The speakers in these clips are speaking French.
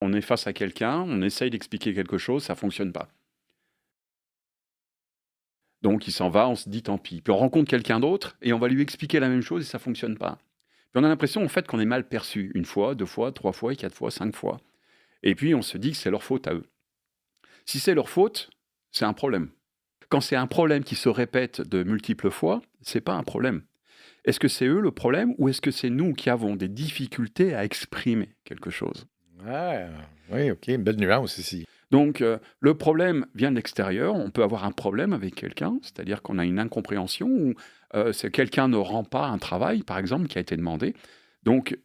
On est face à quelqu'un, on essaye d'expliquer quelque chose, ça fonctionne pas. Donc il s'en va, on se dit tant pis. Puis on rencontre quelqu'un d'autre et on va lui expliquer la même chose et ça fonctionne pas. Puis on a l'impression en fait qu'on est mal perçu, 1 fois, 2 fois, 3 fois, 4 fois, 5 fois. Et puis on se dit que c'est leur faute à eux. Si c'est leur faute, c'est un problème. Quand c'est un problème qui se répète de multiples fois, c'est pas un problème. Est-ce que c'est eux le problème ou est-ce que c'est nous qui avons des difficultés à exprimer quelque chose? Ah, oui, OK, une belle nuance ici. Donc, le problème vient de l'extérieur. On peut avoir un problème avec quelqu'un, c'est-à-dire qu'on a une incompréhension ou c'est quelqu'un ne rend pas un travail, par exemple, qui a été demandé. Donc,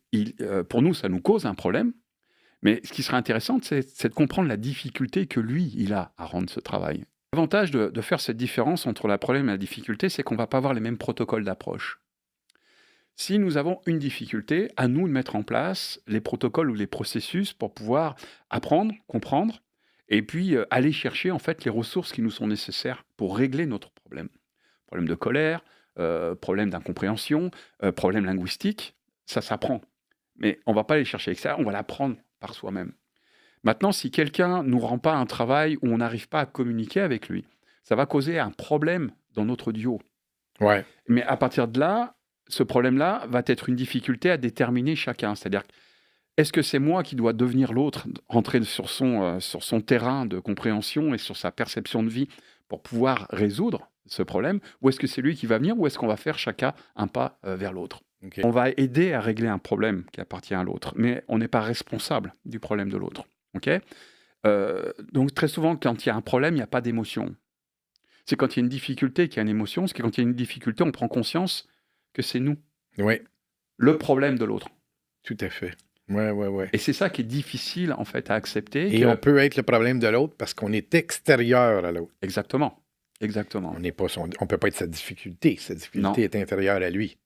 pour nous, ça nous cause un problème. Mais ce qui serait intéressant, c'est de comprendre la difficulté que lui, il a à rendre ce travail. L'avantage de faire cette différence entre le problème et la difficulté, c'est qu'on ne va pas avoir les mêmes protocoles d'approche. Si nous avons une difficulté, à nous de mettre en place les protocoles ou les processus pour pouvoir apprendre, comprendre, et puis aller chercher en fait les ressources qui nous sont nécessaires pour régler notre problème. Problème de colère, problème d'incompréhension, problème linguistique, ça s'apprend. Mais on ne va pas aller chercher avec ça, on va l'apprendre par soi-même. Maintenant, si quelqu'un ne nous rend pas un travail où on n'arrive pas à communiquer avec lui, ça va causer un problème dans notre duo. Ouais. Mais à partir de là, ce problème-là va être une difficulté à déterminer chacun. C'est-à-dire, est-ce que c'est moi qui dois devenir l'autre, rentrer sur son terrain de compréhension et sur sa perception de vie pour pouvoir résoudre ce problème, ou est-ce que c'est lui qui va venir, ou est-ce qu'on va faire chacun un pas vers l'autre? OK. On va aider à régler un problème qui appartient à l'autre, mais on n'est pas responsable du problème de l'autre. Ok. Donc très souvent, quand il y a un problème, il n'y a pas d'émotion. C'est quand il y a une difficulté qu'il y a une émotion, parce que quand il y a une difficulté, on prend conscience que c'est nous, Oui, le problème de l'autre. tout à fait. Ouais, ouais, ouais. Et c'est ça qui est difficile, en fait, à accepter. Et on peut être le problème de l'autre parce qu'on est extérieur à l'autre. Exactement. Exactement. On n'est pas on peut pas être sa difficulté. Sa difficulté Non. est intérieure à lui.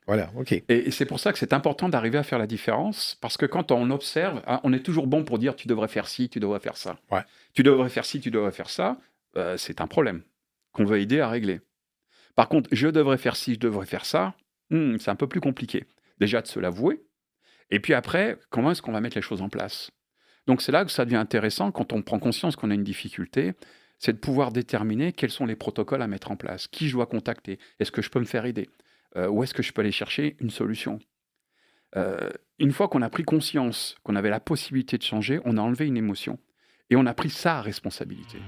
Voilà, OK. Et c'est pour ça que c'est important d'arriver à faire la différence, parce que quand on observe, hein, on est toujours bon pour dire tu devrais faire ci, tu devrais faire ça. Ouais. Tu devrais faire ci, tu devrais faire ça, c'est un problème qu'on veut aider à régler. Par contre, je devrais faire ci, je devrais faire ça, c'est un peu plus compliqué. Déjà de se l'avouer, et puis après, comment est-ce qu'on va mettre les choses en place? Donc c'est là que ça devient intéressant, quand on prend conscience qu'on a une difficulté, c'est de pouvoir déterminer quels sont les protocoles à mettre en place. Qui je dois contacter? Est-ce que je peux me faire aider? Où est-ce que je peux aller chercher une solution? Une fois qu'on a pris conscience qu'on avait la possibilité de changer, on a enlevé une émotion et on a pris sa responsabilité.